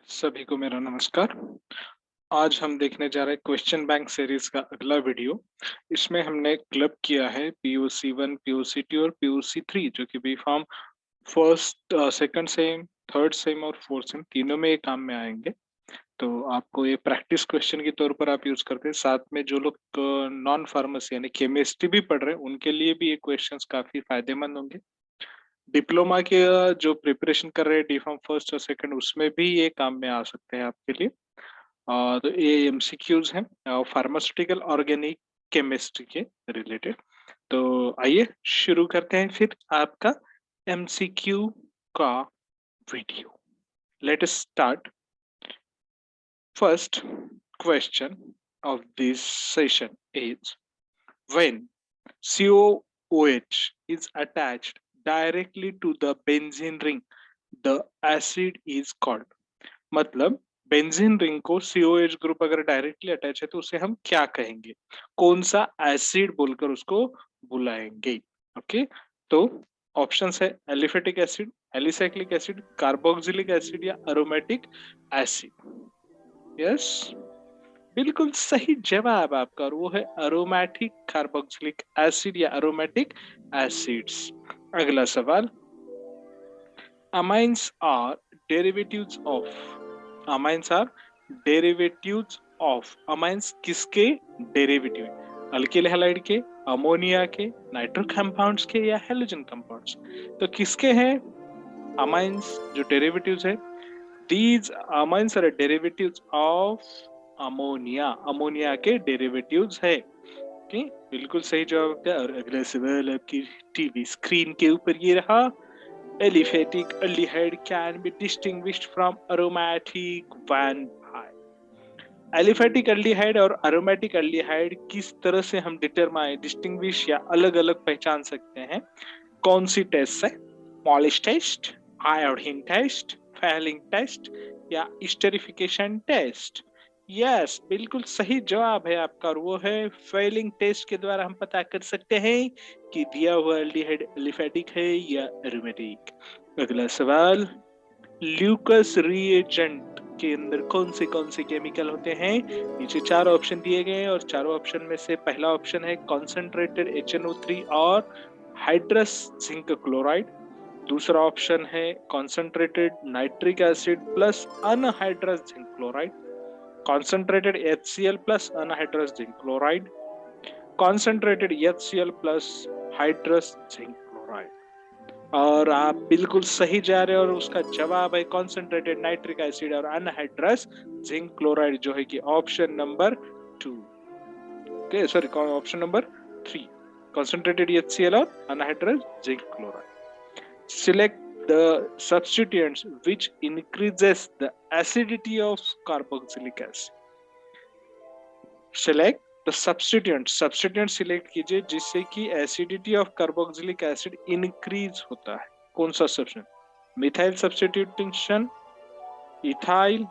सभी को मेरा नमस्कार। आज हम देखने जा रहे हैं क्वेश्चन बैंक सीरीज का अगला वीडियो। इसमें हमने क्लब किया है पीओसी 1, पीओसी 2 और पीओसी 3 जो कि B pharm first, second sem, third sem और फोर्थ सेम तीनों में ये काम में आएंगे। तो आपको ये प्रैक्टिस क्वेश्चन के तौर पर आप यूज करते हैं। साथ में जो लोग नॉन फार्मेसी यानी केमिस्ट्री भी पढ़ रहे हैं उनके लिए भी ये क्वेश्चंस काफी फायदेमंद होंगे। डिप्लोमा के जो प्रिपरेशन कर रहे हैं डी फार्म फर्स्ट और सेकंड उसमें भी ये काम में आ सकते हैं आपके लिए। तो ये एमसीक्यूज हैं फार्मास्यूटिकल ऑर्गेनिक केमिस्ट्री के रिलेटेड। तो आइए शुरू करते हैं फिर आपका एमसीक्यू का video. Let us start. First question of this session is when COOH is attached directly to the benzene ring, the acid is called। मतलब बेंजीन रिंग को COH ग्रुप अगर डायरेक्टली अटैच है तो उसे हम क्या कहेंगे, कौन सा एसिड बोलकर उसको बुलाएंगे। ओके, तो ऑप्शंस है aliphatic acid, alicyclic acid, carboxylic acid या एरोमेटिक एसिड। यस, बिल्कुल सही जवाब आपका, और वो है एरोमेटिक कार्बोक्सिलिक एसिड या एरोमेटिक एसिड्स। अगला सवाल, amines are derivatives of. Amines are derivatives of. Amines किसके डेरिवेटिव? अल्किल हैलाइड के, अमोनिया के, नाइट्रो कंपाउंड्स के या हेलोजन कंपाउंड्स? तो किसके हैं अमाइंस जो डेरिवेटिव्स है? These amines are derivatives of ammonia. Ammonia के डेरिवेटिव्स है। ओके, बिल्कुल सही जवाब है। और अगला सवाल आपकी टीवी स्क्रीन के ऊपर ये रहा, aliphatic aldehyde can be distinguished from aromatic one by. Aliphatic aldehyde और एरोमेटिक एल्डिहाइड किस तरह से हम डिस्टिंग्विश या अलग अलग पहचान सकते हैं? कौन सी टेस्ट से? Polish test, iodine test, Fehling test या स्टेरिफिकेशन टेस्ट? यस, बिल्कुल सही जवाब है आपका, और वो है फेलिंग टेस्ट के द्वारा हम पता कर सकते हैं कि दिया हुआ एल्डिहाइड एलिफेटिक है या एरोमेटिक। अगला सवाल, ल्यूकस रिएजेंट के अंदर कौन से केमिकल होते हैं? नीचे चार ऑप्शन दिए गए हैं और चारों ऑप्शन में से पहला ऑप्शन है कॉन्सेंट्रेटेड HNO3 और हाइड्रस जिंक क्लोराइड। दूसरा ऑप्शन है concentrated nitric acid plus anhydrous zinc chloride, concentrated HCl plus anhydrous zinc chloride, concentrated HCl plus hydrous zinc chloride। और आप बिल्कुल सही जा रहे हैं और उसका जवाब है कॉन्सेंट्रेटेड नाइट्रिक एसिड और अनहाइड्रस जिंक क्लोराइड, जो है कि option number 2। Okay, sorry, option number 3, concentrated HCl और anhydrous zinc chloride। Select the substituents which increases the acidity of carboxylic acid। Select the substituent select कीजिए जिससे कि acidity of carboxylic acid increase होता है। कौन सा substitute? Methyl substitution, ethyl,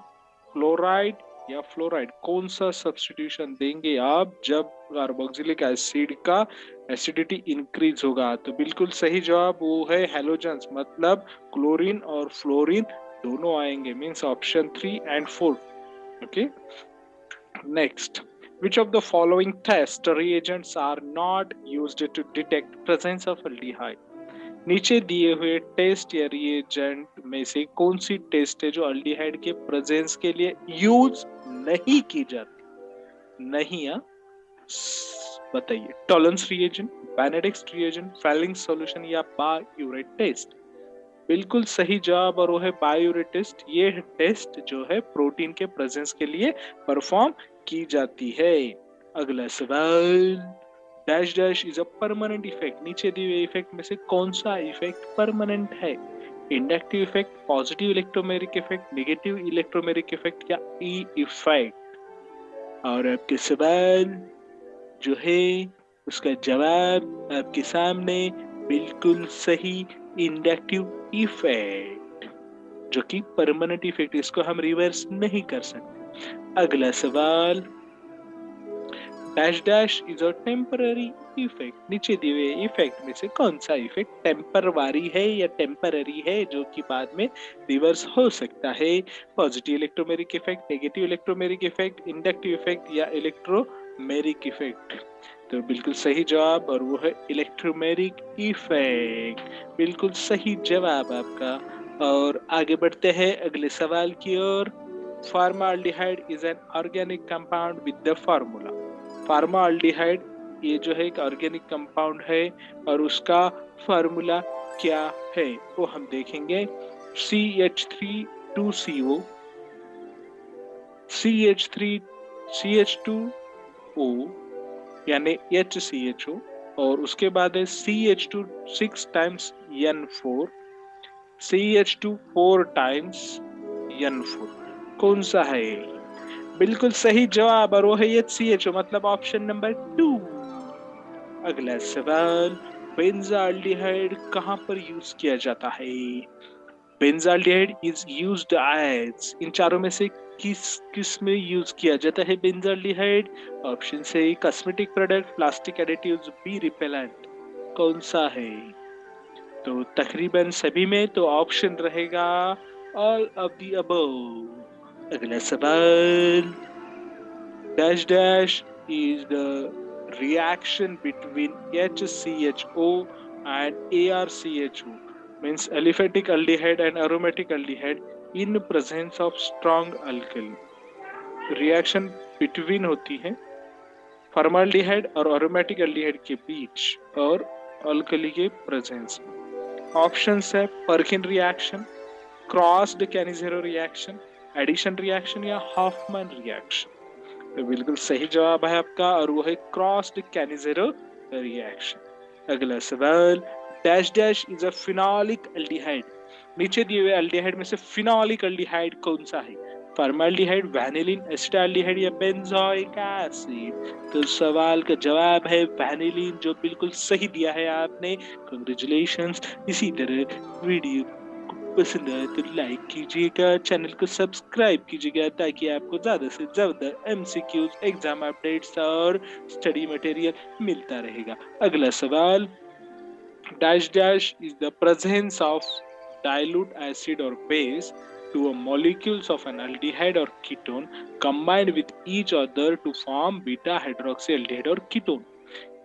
chloride या fluoride? कौन सा सब्स्टिट्यूशन देंगे आप जब कार्बोक्सिलिक एसिड का एसिडिटी इंक्रीज होगा? तो बिल्कुल सही जवाब वो है हेलोजेंस, मतलब क्लोरीन और फ्लोरीन दोनों आएंगे, means option 3 and 4। Okay, next, which of the following test reagents are not used to detect presence of aldehyde? नीचे दिए हुए टेस्ट या रिएजेंट में से कौन सी टेस्ट है जो अल्डिहाइड के प्रेजेंस के लिए यूज नहीं की जाती? नहीं, बताइए। Tollens reagent, Benedict reagent, Fehling solution या बायूरेट टेस्ट? बिल्कुल सही जवाब, और वो है बायूरेट टेस्ट। ये टेस्ट जो है प्रोटीन के प्रेजेंस के लिए परफॉर्म की जाती है। अगला सवाल, dash dash is a permanent effect. नीचे दिए हुए इफेक्ट में से कौन सा इफेक्ट परमानेंट है? Inductive effect, positive electromeric effect, negative electromeric effect या ई इफेक्ट? और आपके सवाल जो है उसका जवाब आपके सामने, बिल्कुल सही, इंडक्टिव इफेक्ट, जो कि परमानेंट इफेक्ट, इसको हम रिवर्स नहीं कर सकते। अगला सवाल, dash dash is a temporary effect. नीचे दिए हुए इफेक्ट में से कौन सा इफेक्ट टेम्पररी है या टेम्पररी है, जो कि बाद में रिवर्स हो सकता है? Positive electromeric effect, negative electromeric effect, inductive effect या इलेक्ट्रोमेरिक इफेक्ट? तो बिल्कुल सही जवाब, और वो है इलेक्ट्रोमेरिक इफेक्ट। बिल्कुल सही जवाब आपका। और आगे बढ़ते हैं अगले सवाल की ओर। Formaldehyde is an organic compound with the formula. Formaldehyde ये जो है एक ऑर्गेनिक कंपाउंड है, और उसका फॉर्मूला क्या है वो हम देखेंगे। CH3 2CO, CH3CH2O यानी HCHO, और उसके बाद है CH2 6 times N4, CH2 4 times N4। कौन सा है? बिल्कुल सही जवाब, और वो है HCHO, मतलब ऑप्शन नंबर 2। अगला सवाल, बेंजाल्डिहाइड कहाँ पर यूज किया जाता है? बेंजाल्डिहाइड इज यूज्ड एज, इन चारों में से किस में यूज किया जाता है बेंजाल्डिहाइड? ऑप्शन से cosmetic product, plastic additives, bee repellent. कौन सा है? तो तकरीबन सभी में, तो ऑप्शन रहेगा ऑल ऑफ द अबव। अगला सवाल, dash dash is the reaction between HCHO and ARCHO, means aliphatic aldehyde and aromatic aldehyde in presence of strong alkali। Reaction between होती है फॉर्माल्डिहाइड और अरोमेटिक एल्डिहाइड के बीच और अल्कली के presence में। Options है Perkin reaction, crossed Cannizzaro reaction, addition reaction या Hofmann reaction. तो बिल्कुल सही जवाब है आपका, और वो है क्रॉस्ड कैनिजेरो रिएक्शन। अगला सवाल, dash dash is a phenolic aldehyde. नीचे दिए हुए एल्डिहाइड में से फिनोलिक एल्डिहाइड कौन सा है? फॉर्माल्डिहाइड, वैनिलीन, एसिटाल्डिहाइड या बेंजोइक एसिड? तो सवाल का जवाब है वैनिलीन, जो बिल्कुल सही दिया है आपने। कांग्रेचुलेशंस। इसी तरह वीडियो पसंद आए तो लाइक कीजिएगा, चैनल को सब्सक्राइब कीजिएगा, ताकि आपको ज्यादा से ज्यादा MCQs, एग्जाम अपडेट्स और स्टडी मटेरियल मिलता रहेगा। अगला सवाल, dash dash is the presence of dilute acid or base to a molecules of an aldehyde or ketone combined with each other to form beta hydroxyaldehyde or ketone।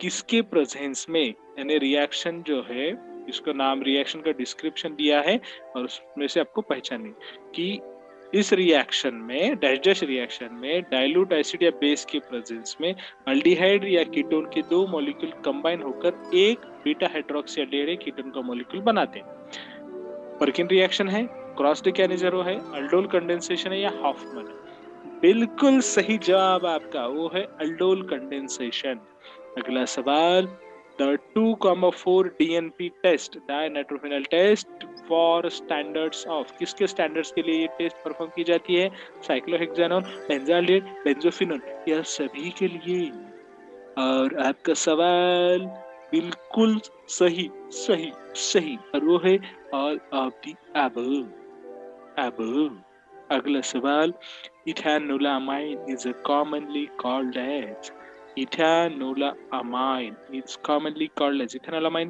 किसके presence में, यानी reaction जो है, इसका नाम रिएक्शन का description दिया है, और उसमें से आपको पहचाने कि इस रिएक्शन में, डैश डैश रिएक्शन में डाइल्यूट एसिड या बेस के प्रेजेंस में अल्डिहाइड या कीटोन के दो मॉलिक्यूल कंबाइन होकर एक बीटा हाइड्रोक्सी एल्डिहाइड कीटोन का मॉलिक्यूल बनाते हैं। पर्किन रिएक्शन है, क्रॉस्ड कैनिजेरो है, अल्डोल कंडेंसेशन है या हॉफमैन? बिल्कुल सही जवाब आपका, वो है अल्डोल कंडेंसेशन। अगला सवाल, the 2,4 DNP test, dinitrophenol test for standards of, किसके स्टैंडर्ड्स के लिए ये टेस्ट परफॉर्म की जाती है? साइक्लोहेक्सानोन, बेंजाल्डेट, बेंजोफिनोन, यह सभी के लिए। और आपका सवाल बिल्कुल सही सही सही, और वो है ऑल ऑफ द अबव। अगला सवाल, ethanolamine is commonly called as, ethanolamine is commonly called as, ethanolamine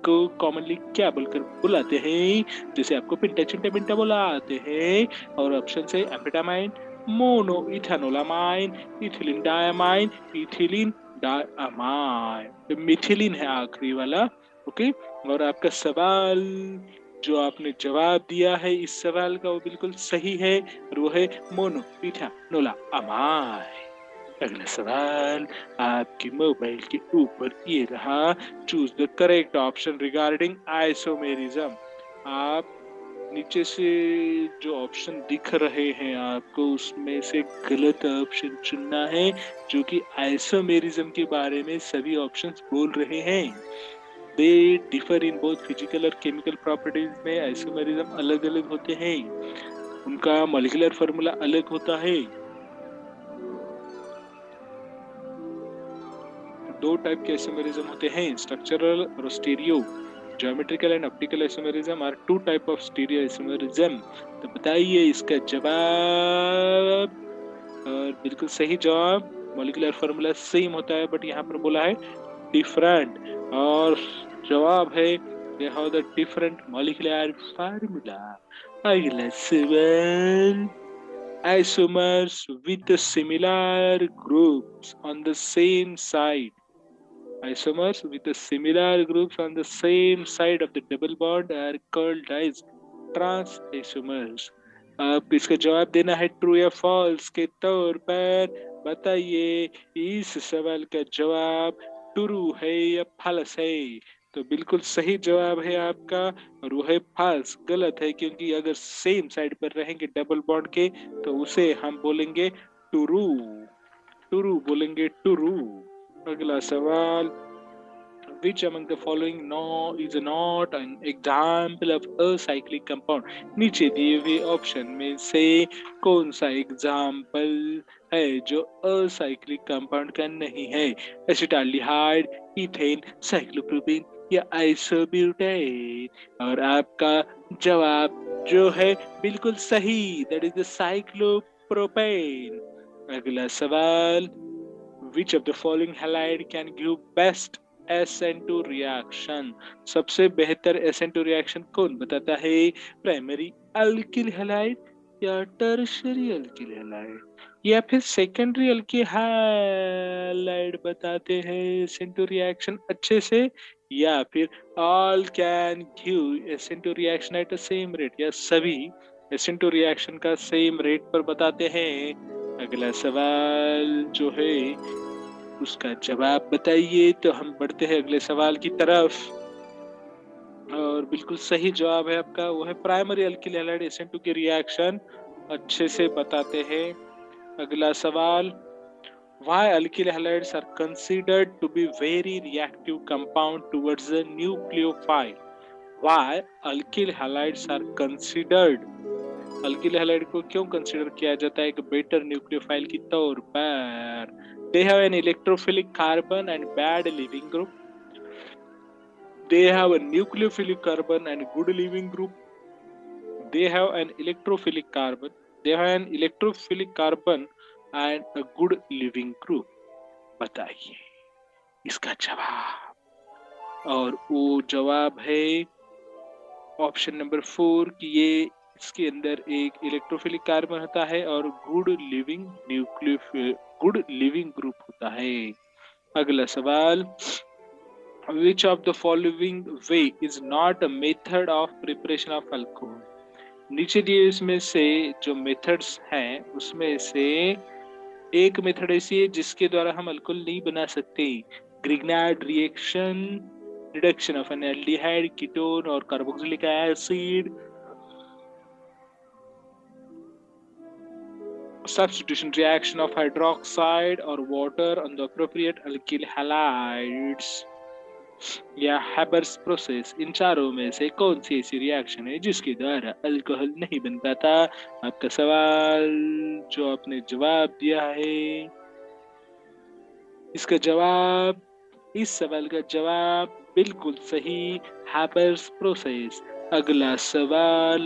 को कॉमनली क्या बोलकर बुलाते हैं? जैसे आपको पिंटा चिंटा पिंटा बुलाते हैं, और ऑप्शन है amphetamine, mono ethanolamine, ethylene diamine, ethylene diamine. Methylene है आखिरी वाला। ओके, और आपका सवाल जो आपने जवाब दिया है इस सवाल का, वो बिल्कुल सही है, और वो है मोनो इथेनोलामाइन। अगला सवाल आपके मोबाइल के ऊपर ये रहा, choose the correct option regarding isomerism. आप नीचे से जो ऑप्शन दिख रहे हैं आपको, उसमें से गलत ऑप्शन चुनना है, जो कि आइसोमेरिज्म के बारे में सभी ऑप्शंस बोल रहे हैं। They differ in both physical और केमिकल प्रॉपर्टीज में आइसोमेरिज्म अलग अलग होते हैं, उनका मॉलिक्यूलर फार्मूला अलग होता है। दो टाइप के आइसोमेरिज्म होते हैं, स्ट्रक्चरल और stereo. Geometrical and optical isomerism are two type of stereo isomerism. तो बताइए इसका जवाब, और बिल्कुल सही जवाब मॉलिक्यूलर फार्मूला सेम होता है, बट यहाँ पर बोला है डिफरेंट, और जवाब है they have the different molecular formula. अगला सवाल, isomers with the similar groups on the same side. Isomers with the similar groups on the same side of the double bond are called as trans isomers. अब इसका जवाब देना है true या false के तौर पर। बताइए इस सवाल का जवाब ट्रू है या फॉल्स है? तो बिल्कुल सही जवाब है आपका, और वो है फॉल्स, गलत है, क्योंकि अगर सेम साइड पर रहेंगे डबल बॉन्ड के तो उसे हम बोलेंगे ट्रू, ट्रू बोलेंगे ट्रू। अगला सवाल, which among the following no is not an example of a cyclic compound? नीचे दिए हुए ऑप्शन में से कौन सा एग्जाम्पल है जो असाइक्लिक कंपाउंड का नहीं है? एसिटाल्डिहाइड, इथेन, साइक्लोप्रोपेन या आइसोब्यूटेन? और आपका जवाब जो है बिल्कुल सही, दैट इज द साइक्लोप्रोपेन। अगला सवाल, which of the following halide can give best SN2 reaction? सबसे बेहतर SN2 रिएक्शन कौन बताता है? प्राइमरी अल्किल हैलाइड या टर्शियरी अल्किल हैलाइड या फिर सेकेंडरी अल्किल हैलाइड बताते हैं SN2 रिएक्शन अच्छे से, या फिर all can give SN2 reaction at the same rate, या सभी SN2 रिएक्शन का सेम रेट पर बताते हैं? अगला सवाल जो है उसका जवाब बताइए। तो हम बढ़ते हैं अगले सवाल की तरफ, और बिल्कुल सही जवाब है आपका, वो है प्राइमरी अल्किल हैलाइड SN2 की रिएक्शन अच्छे से बताते हैं। अगला सवाल, why alkyl halides are considered to be very reactive compound towards the nucleophile? Why alkyl halides are considered, alkyl halide को क्यों कंसीडर किया जाता है एक बेटर न्यूक्लियोफाइल की तौर पर? They have an electrophilic carbon and bad leaving group. They have a nucleophilic carbon and good leaving group. They have an electrophilic carbon. They have an electrophilic carbon and a good leaving group. बताइए इसका जवाब, और वो जवाब है option number 4 कि ये इसके अंदर एक इलेक्ट्रोफिलिक कार्बन होता है और गुड लिविंग ग्रुप होता है। अगला सवाल, which of the following way is not a method of preparation of alcohol? नीचे दिए इसमें से जो मेथड्स हैं उसमें से एक मेथड ऐसी है जिसके द्वारा हम अल्कोहल नहीं बना सकते। Grignard reaction, reduction of an aldehyde, ketone और carboxylic acid, substitution reaction of hydroxide or water on the appropriate alkyl halides या हैबर्स प्रोसेस। इन चारों में से कौन सी ऐसी रिएक्शन है जिसके द्वारा अल्कोहल नहीं बन पाता? आपका सवाल जो आपने जवाब दिया है इसका जवाब, इस सवाल का जवाब बिल्कुल सही, हैबर्स प्रोसेस। अगला सवाल,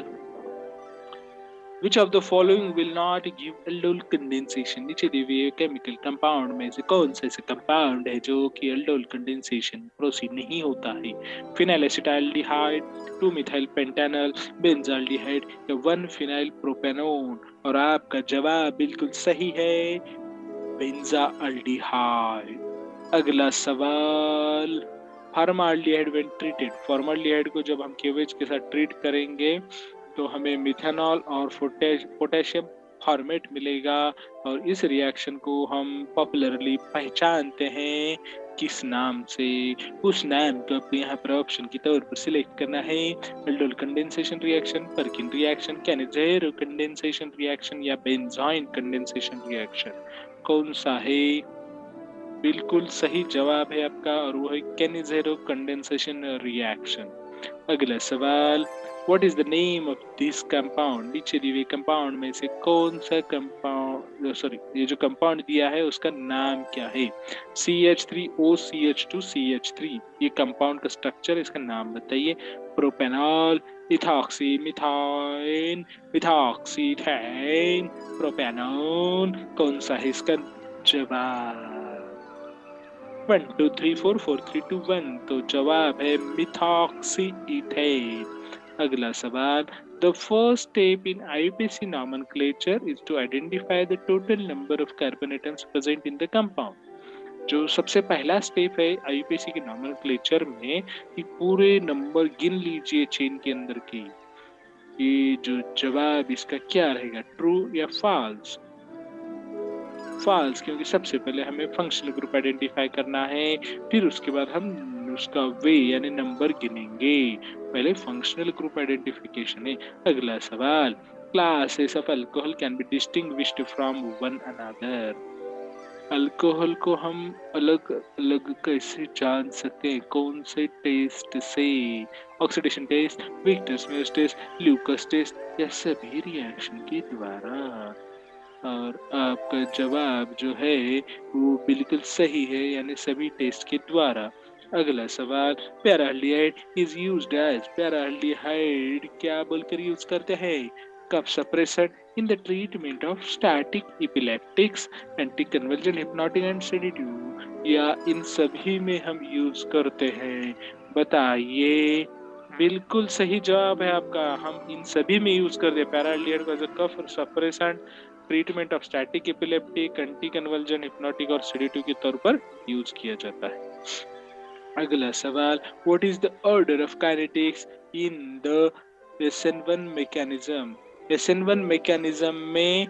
Which of the following will not give aldol condensation? नीचे दिए हुए केमिकल कंपाउंड में से कौन सा ऐसा कंपाउंड है जो कि aldol कंडेंसेशन प्रोसीड नहीं होता है? फिनाइल एसिटाल्डिहाइड, 2-मिथाइल पेंटानल, बेंजाल्डिहाइड या 1-फिनाइल प्रोपेनोन? और आपका जवाब बिल्कुल सही है, बेंजाल्डिहाइड। अगला सवाल, फॉर्माल्डिहाइड व्हेन ट्रीटेड, फॉर्माल्डिहाइड को जब हम केवेज के साथ ट्रीट करेंगे तो हमें मिथेनॉल और पोटेशियम फॉर्मेट मिलेगा, और इस रिएक्शन को हम पॉपुलरली पहचानते हैं किस नाम से? उस नाम को आपको यहाँ पर ऑप्शन के तौर पर सिलेक्ट करना है। Aldol condensation reaction, Perkin reaction, कैनिज़ेरो condensation reaction या बेंज़ोइन कंडेंसेशन रिएक्शन? कौन सा है? बिल्कुल सही जवाब है आपका, और वो है कैनिज़ेरो कंडेंसेशन रिएक्शन। अगला सवाल, What is the name of this compound? नीचे दिए हुए कंपाउंड में से कौन सा कंपाउंड, ये जो कंपाउंड दिया है उसका नाम क्या है? CH3OCH2CH3, ये कंपाउंड का स्ट्रक्चर, इसका नाम बताइए। प्रोपेनॉल, इथॉक्सी मिथाइन, मिथॉक्सीथेन, प्रोपेनोन, कौन सा है इसका जवाब 1 2 3 4 4 3 2 1 तो जवाब है मिथॉक्सी इथेन। अगला सवाल, the first step in IUPAC nomenclature is to identify the total number of carbon atoms present in the compound। जो सबसे पहला स्टेप है आईयूपीएसी के नॉमेनक्लेचर में कि पूरे नंबर गिन लीजिए चेन के अंदर की। ये जो जवाब इसका क्या रहेगा, ट्रू या फॉल्स? फॉल्स, क्योंकि सबसे पहले हमें फंक्शनल ग्रुप आइडेंटिफाई करना है, फिर उसके बाद हम उसका वे यानी नंबर गिनेंगे। पहले फंक्शनल ग्रुप आइडेंटिफिकेशन है। अगला सवाल, classes of alcohol can be distinguished from one another. Alcohol को हम अलग अलग कैसे जान सके, कौन से टेस्ट से? Oxidation test, Victor test, Lucas test या सभी रिएक्शन के द्वारा। और आपका जवाब जो है वो बिल्कुल सही है, यानी सभी टेस्ट के द्वारा। अगला सवाल, paraldehyde is used as, paraldehyde क्या बोलकर यूज करते हैं? Cough suppression in the treatment of static epileptics, anti convulsion, hypnotic and sedative, या इन सभी में हम यूज करते हैं? बताइए। बिल्कुल सही जवाब है आपका, हम इन सभी में यूज करते हैं। पैराल्डिहाइड को as a cough suppression, treatment of static epileptic, anti convulsion, hypnotic और सेडेटिव के तौर पर यूज किया जाता है। अगला सवाल, what is the order of kinetics in the SN1 mechanism? SN1 mechanism में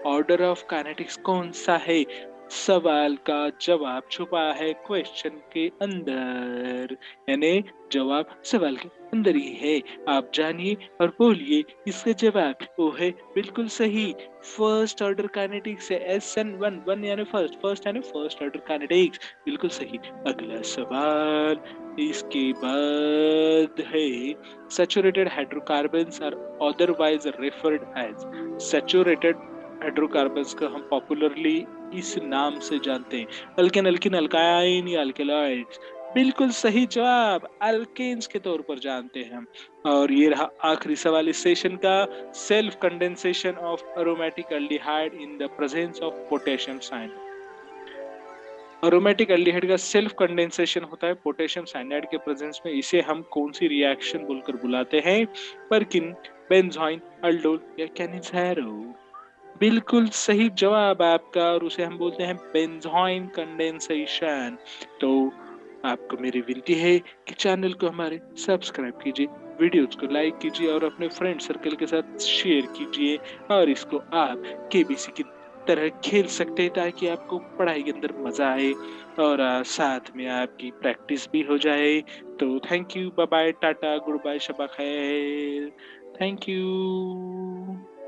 ऑर्डर ऑफ काइनेटिक्स कौन सा है? सवाल का जवाब छुपा है क्वेश्चन के अंदर, यानी जवाब सवाल के अंदर ही है। आप जानिए और बोलिए इसका जवाब। वो है बिल्कुल सही, फर्स्ट ऑर्डर काइनेटिक्स है। SN1 1 यानी फर्स्ट यानी फर्स्ट ऑर्डर काइनेटिक्स, बिल्कुल सही। अगला सवाल इसके बाद है, saturated hydrocarbons are otherwise referred as. Saturated hydrocarbons का हम पॉपुलरली इस नाम से जानते हैं, अल्केन, अल्किन, अल्काइन या अल्केलॉइड्स। बिल्कुल सही जवाब, अल्केन्स के तौर पर जानते हैं हम। और ये रहा आखिरी सवाल इस सेशन का, self condensation of aromatic aldehyde in the presence of potassium cyanide. Aromatic aldehyde का सेल्फ कंडेंसेशन होता है पोटेशियम साइनाइड के प्रेजेंस में। इसे हम कौन सी रिएक्शन बोलकर बुलाते हैं? पर्किन, बेंजोइन, अल्डोल या कैनिज़ेरो। बिल्कुल सही जवाब आपका, और उसे हम बोलते हैं बेंजोइन कंडेंसेशन। तो आपको मेरी विनती है कि चैनल को हमारे सब्सक्राइब कीजिए, वीडियोज को लाइक कीजिए और अपने फ्रेंड सर्कल के साथ शेयर कीजिए, और इसको आप केबीसी की तरह खेल सकते हैं ताकि आपको पढ़ाई के अंदर मजा आए और साथ में आपकी प्रैक्टिस भी हो जाए। तो thank you, bye bye, tata, good bye, शबा खैर, थैंक यू।